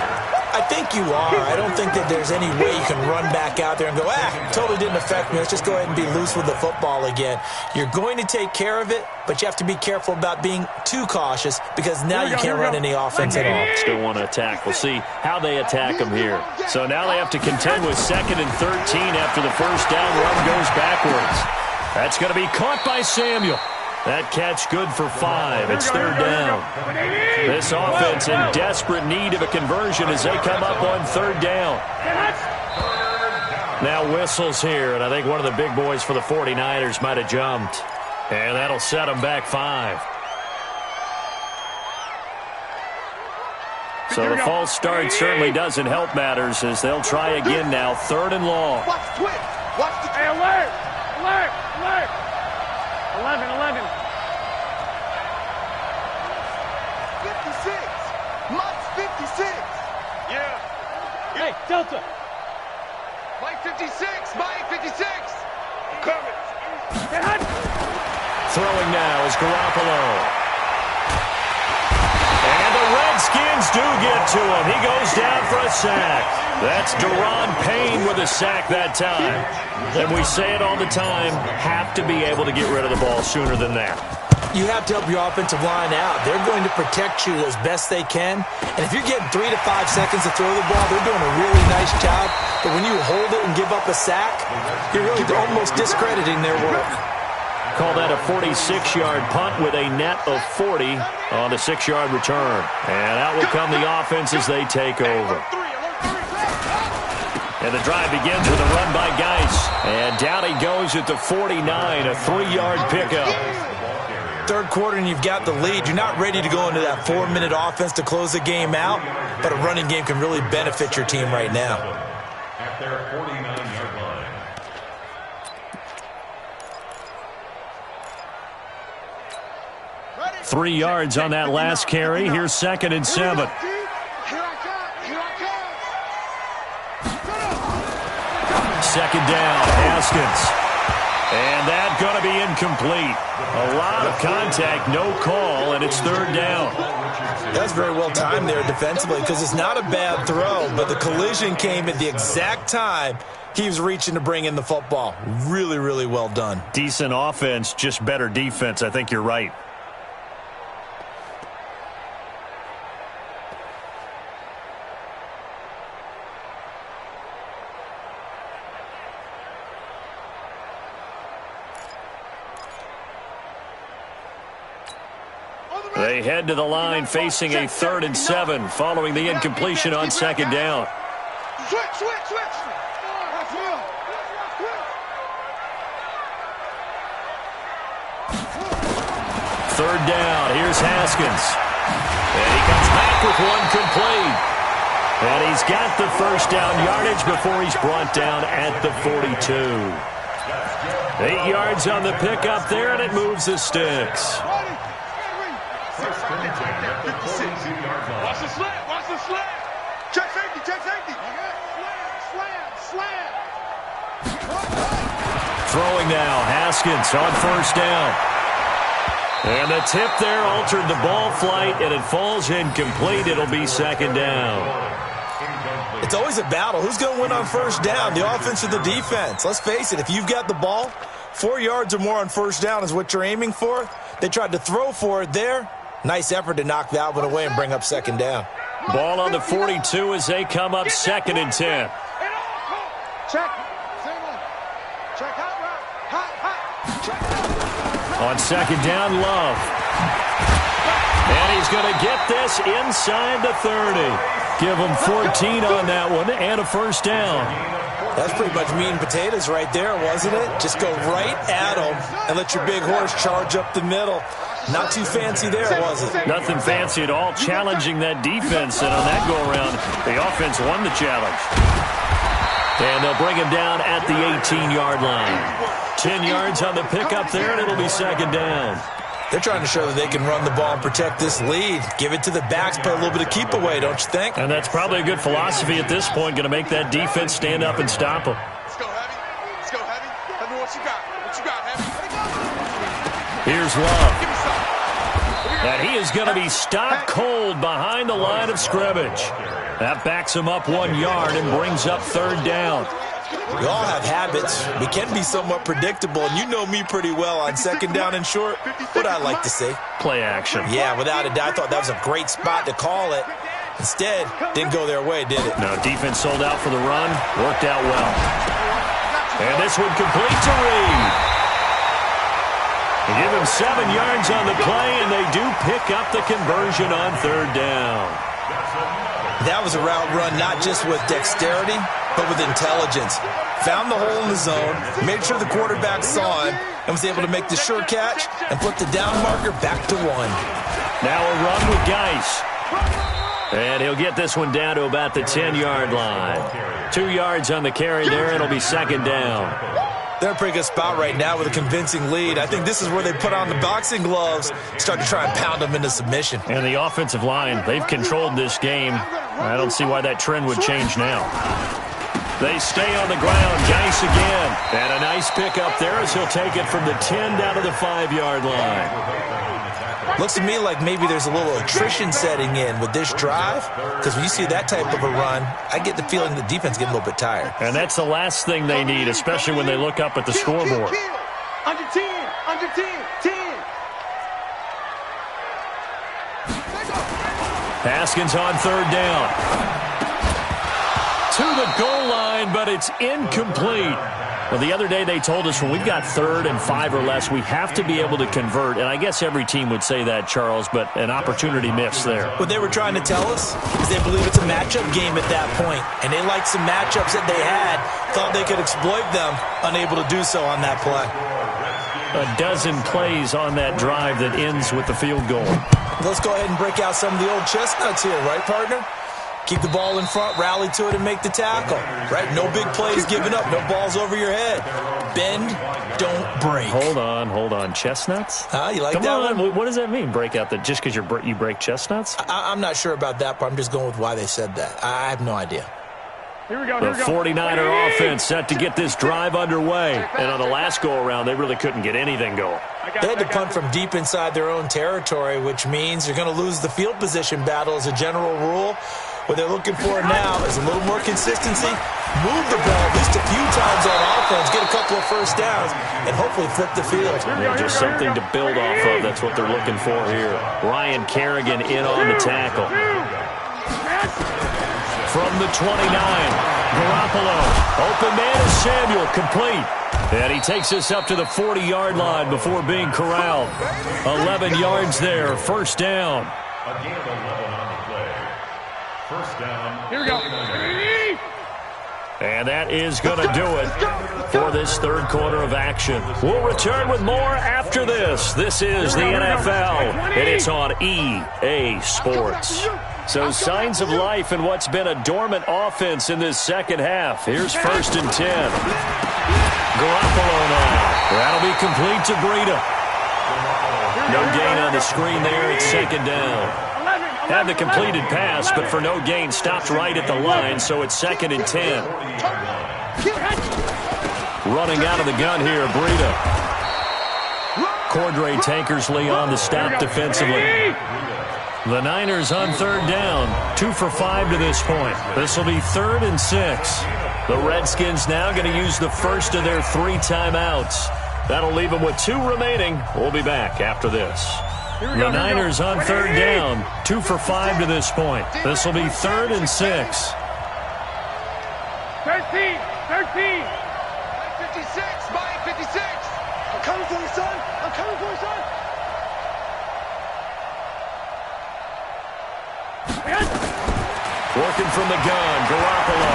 F: I think you are. I don't think that there's any way you can run back out there and go, totally didn't affect me. Let's just go ahead and be loose with the football again. You're going to take care of it, but you have to be careful about being too cautious because now you can't run any offense at all.
E: Still want to attack. We'll see how they attack them here. So now they have to contend with 2nd and 13 after the first down run goes backwards. That's going to be caught by Samuel. That catch good for 5. It's 3rd down. This offense in desperate need of a conversion as they come up on 3rd down. Now whistles here, and I think one of the big boys for the 49ers might have jumped. And that'll set them back 5. So the false start certainly doesn't help matters as they'll try again now. 3rd and long.
G: Watch the twist. Watch the alert. 11. 56. Must 56. Yeah.
I: Hey, Delta.
G: Mike 56. Mike 56. Coming.
E: Throwing now is Garoppolo. And the Redskins do get to him. He goes down for a sack. That's Deron Payne with a sack that time. And we say it all the time, have to be able to get rid of the ball sooner than that.
F: You have to help your offensive line out. They're going to protect you as best they can. And if you're getting 3 to 5 seconds to throw the ball, they're doing a really nice job. But when you hold it and give up a sack, you're really almost discrediting their work.
E: Call that a 46-yard punt with a net of 40 on the 6-yard return. And out will come the offense as they take over. And the drive begins with a run by Geis. And down he goes at the 49, a 3-yard pickup.
F: Third quarter and you've got the lead. You're not ready to go into that 4-minute offense to close the game out, but a running game can really benefit your team right now.
H: At their 49-yard line.
E: Ready? 3 yards on that last carry. Here's 2nd and 7. Second down, Haskins. And that's going to be incomplete. A lot of contact, no call, and it's 3rd down.
F: That's very well timed there defensively because it's not a bad throw, but the collision came at the exact time he was reaching to bring in the football. Really, really well done.
E: Decent offense, just better defense. I think you're right. They head to the line facing a 3rd and 7 following the incompletion on 2nd down.
G: Switch.
E: Third down. Here's Haskins. And he comes back with one complete. And he's got the first down yardage before he's brought down at the 42. 8 yards on the pickup there, and it moves the sticks.
G: Watch the slant. Watch the slant. Check safety. Slam.
E: Throwing now, Haskins on 1st down. And the tip there altered the ball flight, and it falls incomplete. It'll be 2nd down.
F: It's always a battle. Who's going to win on 1st down, the offense or the defense? Let's face it, if you've got the ball, 4 yards or more on 1st down is what you're aiming for. They tried to throw for it there. Nice effort to knock that one away and bring up 2nd down.
E: Ball on the 42 as they come up 2nd and 10.
G: Check. Check hot.
E: On 2nd down, Love. And he's going to get this inside the 30. Give him 14 on that one and a 1st down.
F: That's pretty much meat and potatoes right there, wasn't it? Just go right at him and let your big horse charge up the middle. Not too fancy there, was it?
E: Nothing fancy at all. Challenging that defense, and on that go-around, the offense won the challenge. And they'll bring him down at the 18-yard line. 10 yards on the pickup there, and it'll be 2nd down.
F: They're trying to show that they can run the ball and protect this lead. Give it to the backs, put a little bit of keep away, don't you think?
E: And that's probably a good philosophy at this point, going to make that defense stand up and stop them.
G: Let's go, Heavy. Tell me what you got. Heavy?
E: Here's Love. And he is going to be stopped cold behind the line of scrimmage. That backs him up 1 yard and brings up 3rd down.
F: We all have habits. We can be somewhat predictable, and you know me pretty well on 2nd down and short. What I like to say.
E: Play action.
F: Yeah, without a doubt. I thought that was a great spot to call it. Instead, didn't go their way, did it?
E: No, defense sold out for the run. Worked out well. And this one complete to Reed. They give him 7 yards on the play, and they do pick up the conversion on 3rd down.
F: That was a route run not just with dexterity, but with intelligence. Found the hole in the zone, made sure the quarterback saw him, and was able to make the sure catch and put the down marker back to 1.
E: Now a run with Geis. And he'll get this one down to about the 10-yard line. 2 yards on the carry there. It'll be 2nd down.
F: They're in a pretty good spot right now with a convincing lead. I think this is where they put on the boxing gloves, start to try and pound them into submission.
E: And the offensive line, they've controlled this game. I don't see why that trend would change now. They stay on the ground. Geis again. And a nice pickup there as he'll take it from the 10 down to the 5-yard line.
F: Looks to me like maybe there's a little attrition setting in with this drive, because when you see that type of a run, I get the feeling the defense getting a little bit tired.
E: And that's the last thing they need, especially when they look up at the scoreboard.
G: Under 10, under 10, 10.
E: Haskins on 3rd down. To the goal line, but it's incomplete. Well, the other day they told us when we've got 3rd and 5 or less, we have to be able to convert. And I guess every team would say that, Charles, but an opportunity missed there.
F: What they were trying to tell us is they believe it's a matchup game at that point. And they liked some matchups that they had, thought they could exploit them, unable to do so on that play.
E: A dozen plays on that drive that ends with the field goal.
F: Let's go ahead and break out some of the old chestnuts here, right, partner? Keep the ball in front, rally to it, and make the tackle, right? No big plays given up, no balls over your head. Bend, don't break.
E: Hold on. Chestnuts?
F: You like
E: Come
F: that
E: on.
F: one?
E: What does that mean, break out? Just because you break chestnuts?
F: I'm not sure about that, but I'm just going with why they said that. I have no idea.
G: Here we go,
E: The 49er offense set to get this drive underway. And on the last go-around, they really couldn't get anything going.
F: They had to punt from deep inside their own territory, which means they're going to lose the field position battle as a general rule. What they're looking for now is a little more consistency, move the ball at least a few times on offense, get a couple of first downs, and hopefully flip the field.
E: Just something to build off of. That's what they're looking for here. Ryan Kerrigan in on the tackle. From the 29, Garoppolo. Open man is Samuel, complete. And he takes us up to the 40-yard line before being corralled. 11 yards there, 1st down.
H: Again, 11 on the play. 1st down.
G: Here we go.
E: And that is going to do it for this 3rd quarter of action. We'll return with more after this. This is the NFL, and it's on EA Sports. So signs of life in what's been a dormant offense in this second half. Here's 1st and 10. Garoppolo now. That'll be complete to Breida. No gain on the screen there. It's 2nd down. Had the completed pass, but for no gain, stopped right at the line, so it's 2nd and 10. Running out of the gun here, Breida. Cordray Tankersley on the stop defensively. The Niners on 3rd down, 2 for 5 to this point. This will be 3rd and 6. The Redskins now going to use the first of their 3 timeouts. That'll leave them with 2 remaining. We'll be back after this. The Niners on 3rd down, 2 for 5 to this point. This will be 3rd and 6.
G: 13.
B: 56, Mike, 56.
G: I'm coming for you, son. I'm coming for you, son.
E: Working from the gun, Garoppolo.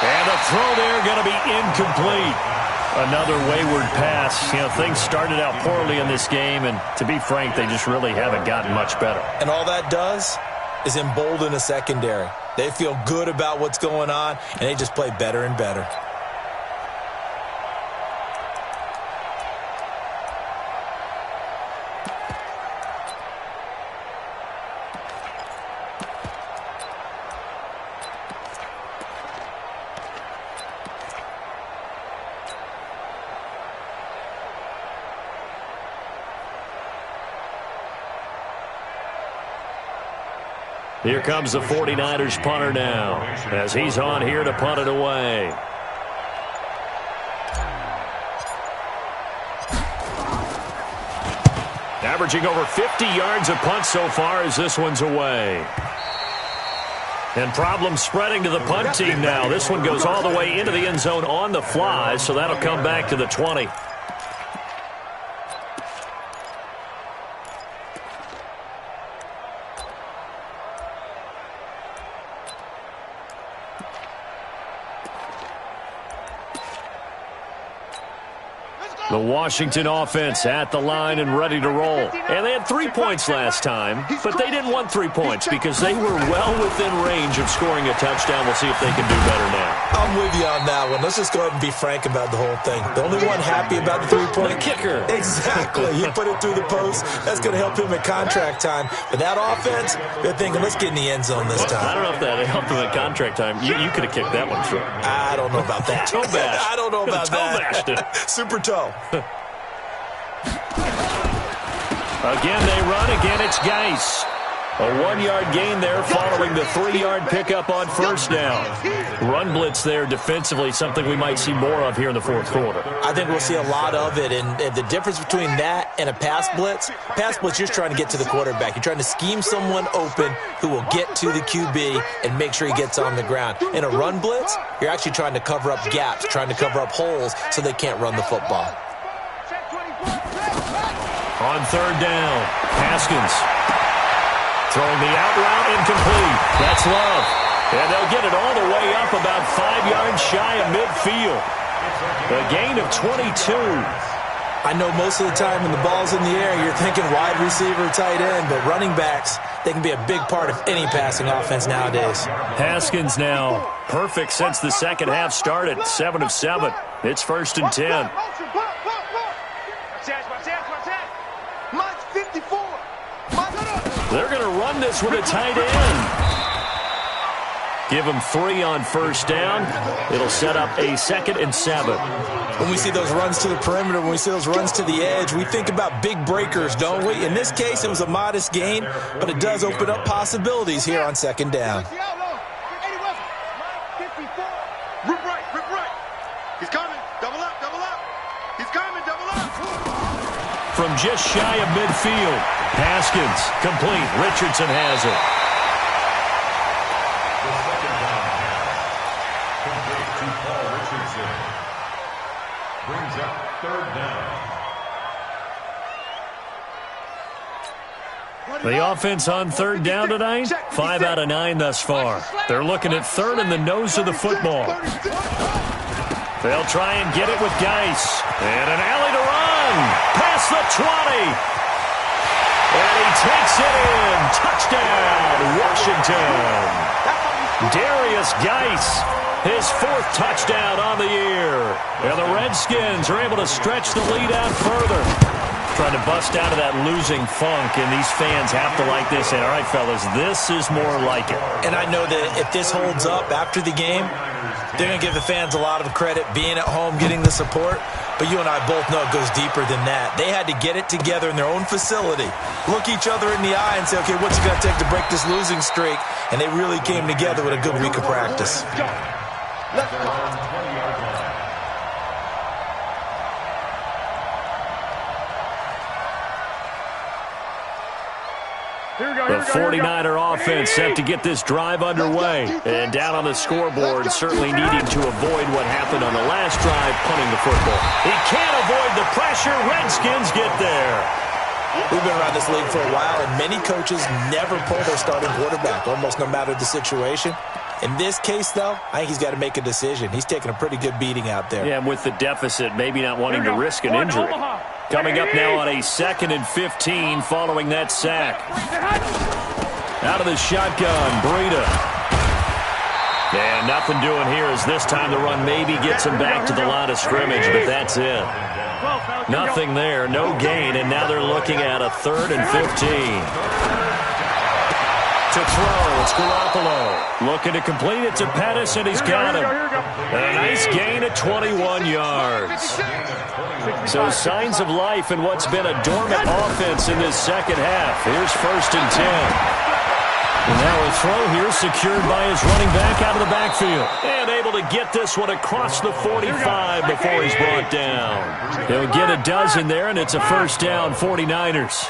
E: And the throw there going to be incomplete. Another wayward pass. You know, things started out poorly in this game, and to be frank, they just really haven't gotten much better.
F: And all that does is embolden a secondary. They feel good about what's going on, and they just play better and better.
E: Here comes the 49ers punter now, as he's on here to punt it away. Averaging over 50 yards a punt so far as this one's away. And problems spreading to the punt team now. This one goes all the way into the end zone on the fly, so that'll come back to the 20.
B: Let's go!
E: The Washington offense at the line and ready to roll. And they had 3 points last time, but they didn't want 3 points because they were well within range of scoring a touchdown. We'll see if they can do better now.
F: I'm with you on that one. Let's just go ahead and be frank about the whole thing. The only one happy about the 3-point
E: kicker.
F: Exactly. He put it through the post. That's going to help him at contract time. But that offense, they're thinking, let's get in the end zone this time.
E: I don't know if that helped him at contract time. You could have kicked that one through.
F: I don't know about that.
E: Toe bash.
F: I don't know about
E: toe bashed it.
F: Super toe.
E: Again, they run. Again, it's Geis. A 1-yard gain there following the 3-yard pickup on first down. Run blitz there defensively, something we might see more of here in the fourth quarter.
F: I think we'll see a lot of it, and the difference between that and a pass blitz, you're just trying to get to the quarterback. You're trying to scheme someone open who will get to the QB and make sure he gets on the ground. In a run blitz, you're actually trying to cover up gaps, trying to cover up holes so they can't run the football.
E: On third down, Haskins throwing the out route incomplete. That's Love. And they'll get it all the way up about 5 yards shy of midfield. A gain of 22.
F: I know most of the time when the ball's in the air, you're thinking wide receiver, tight end, but running backs, they can be a big part of any passing offense nowadays.
E: Haskins now perfect since the second half started. 7 of 7. It's 1st and 10. They're going to run this with a tight end. Give them 3 on first down. It'll set up a 2nd and 7.
F: When we see those runs to the perimeter, when we see those runs to the edge, we think about big breakers, don't we? In this case, it was a modest gain, but it does open up possibilities here on 2nd down.
G: Rip right. He's coming. Double up. He's coming, double up.
E: From just shy of midfield, Haskins complete. Richardson has it.
H: The second down complete to Paul Richardson. Brings up 3rd down.
E: The offense on 3rd down tonight, 5 out of 9 thus far. They're looking at 3rd in the nose of the football. They'll try and get it with Geis. And an alley to run. Past the 20. And he takes it in. Touchdown, Washington. Darius Geis, his 4th touchdown on the year. And the Redskins are able to stretch the lead out further. Trying to bust out of that losing funk, and these fans have to like this. And all right, fellas, this is more like it.
F: And I know that if this holds up after the game, they're going to give the fans a lot of credit being at home, getting the support. But you and I both know it goes deeper than that. They had to get it together in their own facility, look each other in the eye and say, okay, what's it going to take to break this losing streak? And they really came together with a good week of practice.
E: The 49er offense set to get this drive underway. And down on the scoreboard, certainly needing to avoid what happened on the last drive, punting the football. He can't avoid the pressure. Redskins get there.
F: We've been around this league for a while, and many coaches never pull their starting quarterback, almost no matter the situation. In this case, though, I think he's got to make a decision. He's taking a pretty good beating out there.
E: Yeah, and with the deficit, maybe not wanting to risk an injury. Coming up now on a 2nd and 15 following that sack. Out of the shotgun, Breida. And nothing doing here as this time the run maybe gets him back to the line of scrimmage, but that's it. Nothing there, no gain, and now they're looking at a 3rd and 15. To throw, it's Garoppolo. Looking to complete it to Pettis, and he's got him. A nice gain at 21 yards. So signs of life in what's been a dormant offense in this second half. Here's 1st and 10. And now a throw here secured by his running back out of the backfield. And able to get this one across the 45 before he's brought down. He'll get a dozen there, and it's a 1st down, 49ers.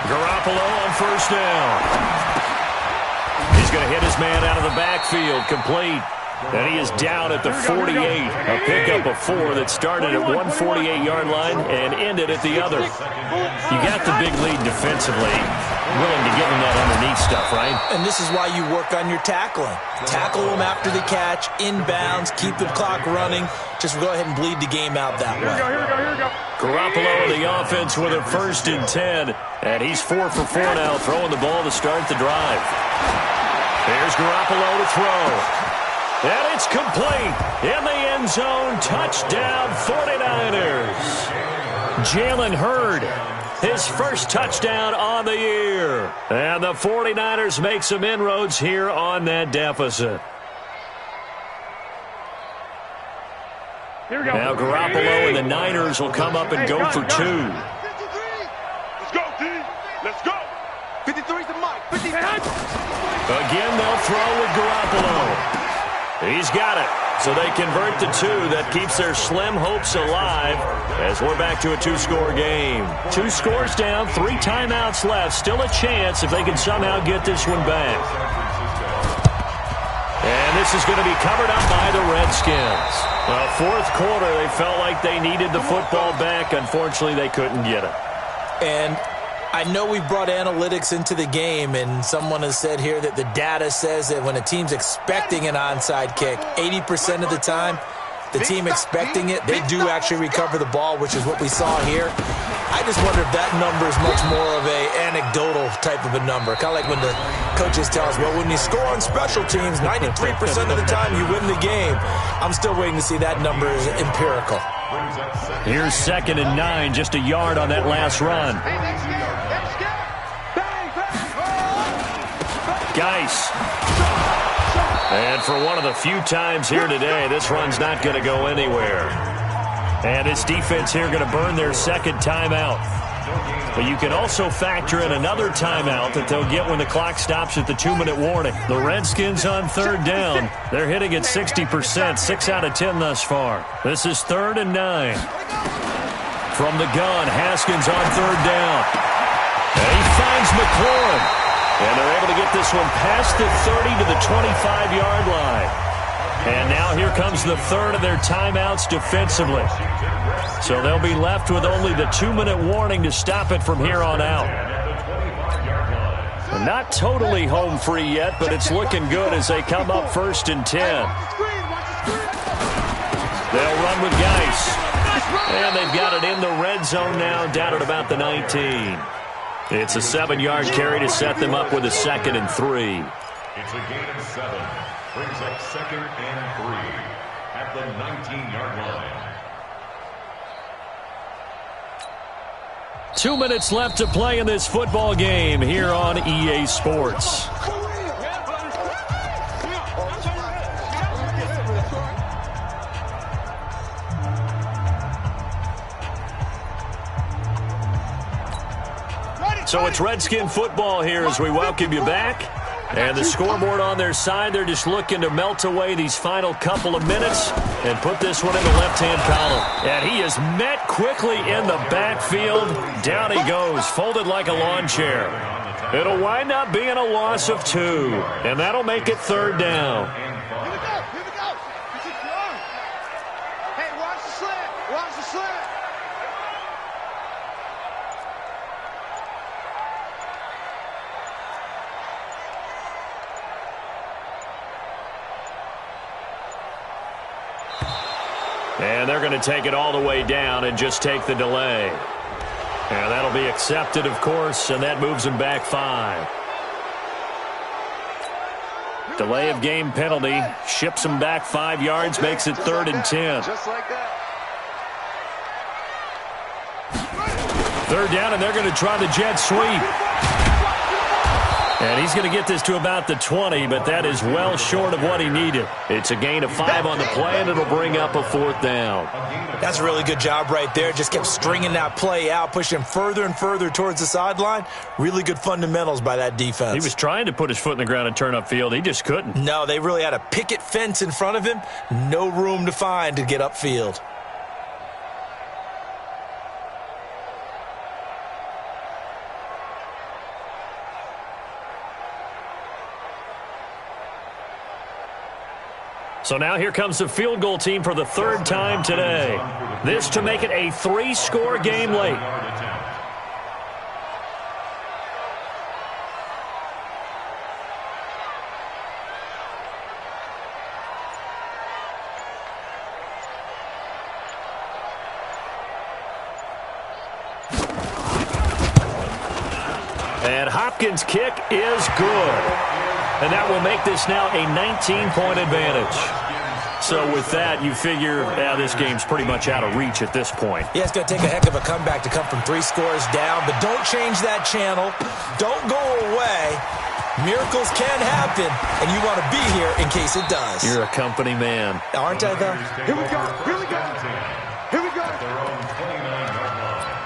E: Garoppolo on 1st down. He's going to hit his man out of the backfield, complete. And he is down at the 48. A pickup of 4 that started at 148-yard line and ended at the other. You got the big lead defensively. willing to give him that underneath stuff, right?
F: And this is why you work on your tackling. Tackle them after the catch, inbounds, keep the clock running. Just go ahead and bleed the game out that way.
G: Here we go.
E: Garoppolo in the offense with a 1st and 10. And he's 4 for 4 now, throwing the ball to start the drive. There's Garoppolo to throw. And it's complete. In the end zone, touchdown 49ers. Jalen Hurd, his first touchdown on the year. And the 49ers make some inroads here on that deficit.
G: Here we go.
E: Now Garoppolo and the Niners will come up and go for 2.
G: Let's go, D. Let's go. 53's the mic. 50.
E: Again, they'll throw with Garoppolo. He's got it. So they convert the 2. That keeps their slim hopes alive as we're back to a 2-score game. 2 scores down, 3 timeouts left. Still a chance if they can somehow get this one back. And this is going to be covered up by the Redskins. Well, 4th quarter, they felt like they needed the football back. Unfortunately, they couldn't get it.
F: And I know we brought analytics into the game, and someone has said here that the data says that when a team's expecting an onside kick, 80% of the time, the team expecting it, they do actually recover the ball, which is what we saw here. I just wonder if that number is much more of a anecdotal type of a number. Kind of like when the coaches tell us, well, when you score on special teams, 93% of the time you win the game. I'm still waiting to see that number is empirical.
E: Here's 2nd and 9, just a yard on that last run. Geis. And for one of the few times here today, this run's not going to go anywhere. And this defense here going to burn their 2nd timeout. But you can also factor in another timeout that they'll get when the clock stops at the 2-minute warning. The Redskins on 3rd down. They're hitting at 60%, 6 out of 10 thus far. This is 3rd and 9. From the gun, Haskins on 3rd down. And he finds McLaurin. And they're able to get this one past the 30 to the 25-yard line. And now here comes the 3rd of their timeouts defensively. So they'll be left with only the 2-minute warning to stop it from here on out. Not totally home free yet, but it's looking good as they come up 1st and 10. They'll run with Geis. And they've got it in the red zone now, down at about the 19. It's a 7-yard carry to set them up with a 2nd and 3.
H: It's a gain of 7. Brings up 2nd and 3 at the 19-yard line.
E: 2 minutes left to play in this football game here on EA Sports. So it's Redskin football here as we welcome you back. And the scoreboard on their side, they're just looking to melt away these final couple of minutes and put this one in the left-hand column. And he is met quickly in the backfield. Down he goes, folded like a lawn chair. It'll wind up being a loss of 2, and that'll make it 3rd down.
G: Here we go. Hey, watch the slant. Watch the slant.
E: And they're going to take it all the way down and just take the delay. And that'll be accepted, of course, and that moves them back 5. Delay of game penalty ships them back 5 yards, makes it 3rd and 10.
G: Just like that.
E: 3rd down, and they're going to try the jet sweep. And he's going to get this to about the 20, but that is well short of what he needed. It's a gain of 5 on the play, and it'll bring up a 4th down.
F: That's a really good job right there. Just kept stringing that play out, pushing further and further towards the sideline. Really good fundamentals by that defense.
E: He was trying to put his foot in the ground and turn upfield. He just couldn't.
F: No, they really had a picket fence in front of him. No room to find to get upfield.
E: So now here comes the field goal team for the 3rd time today. This to make it a 3-score game late. And Hopkins' kick is good. And that will make this now a 19-point advantage. So with that, you figure this game's pretty much out of reach at this point.
F: Yeah, it's going to take a heck of a comeback to come from 3 scores down, but don't change that channel. Don't go away. Miracles can happen, and you want to be here in case it does.
E: You're a company man.
F: Aren't I, though?
G: Here we go. Here we go. Here we go.
H: Their own 29-yard line.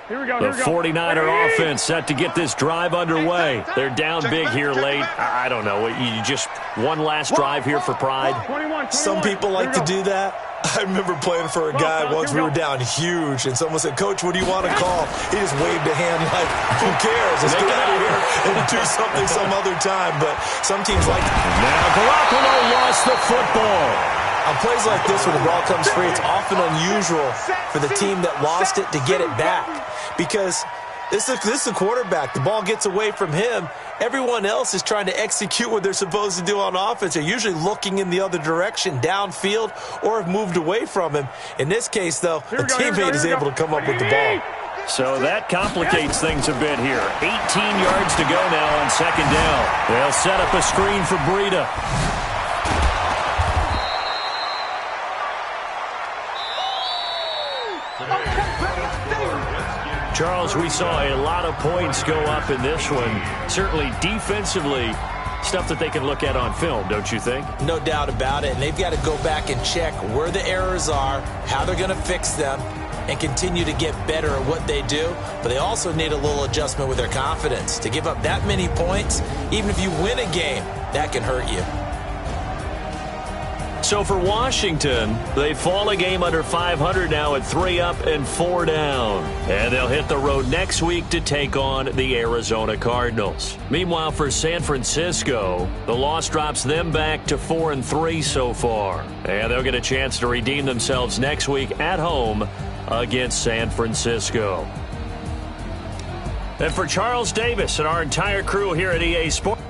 G: Here we go.
E: The 49er offense set to get this drive underway. They're down big here late. I don't know. You just one last drive here for pride.
G: 21.
F: Some people like to do that. I remember playing for a guy once. We were down huge, and someone said, "Coach, what do you want to call?" He just waved a hand like, "Who cares? Let's get out of here and do something some other time." But some teams like to.
E: Now Garoppolo lost the football.
F: On plays like this, when the ball comes free, it's often unusual for the team that lost it to get it back. Because this is the quarterback. The ball gets away from him. Everyone else is trying to execute what they're supposed to do on offense. They're usually looking in the other direction, downfield, or have moved away from him. In this case, though, a teammate is able to come up with the ball.
E: So that complicates things a bit here. 18 yards to go now on second down. They'll set up a screen for Breida. Charles, we saw a lot of points go up in this one. Certainly defensively, stuff that they can look at on film, don't you think?
F: No doubt about it. And they've got to go back and check where the errors are, how they're going to fix them, and continue to get better at what they do. But they also need a little adjustment with their confidence. To give up that many points, even if you win a game, that can hurt you.
E: So for Washington, they fall a game under 500 now at 3 up and 4 down. And they'll hit the road next week to take on the Arizona Cardinals. Meanwhile, for San Francisco, the loss drops them back to 4-3 so far. And they'll get a chance to redeem themselves next week at home against San Francisco. And for Charles Davis and our entire crew here at EA Sports,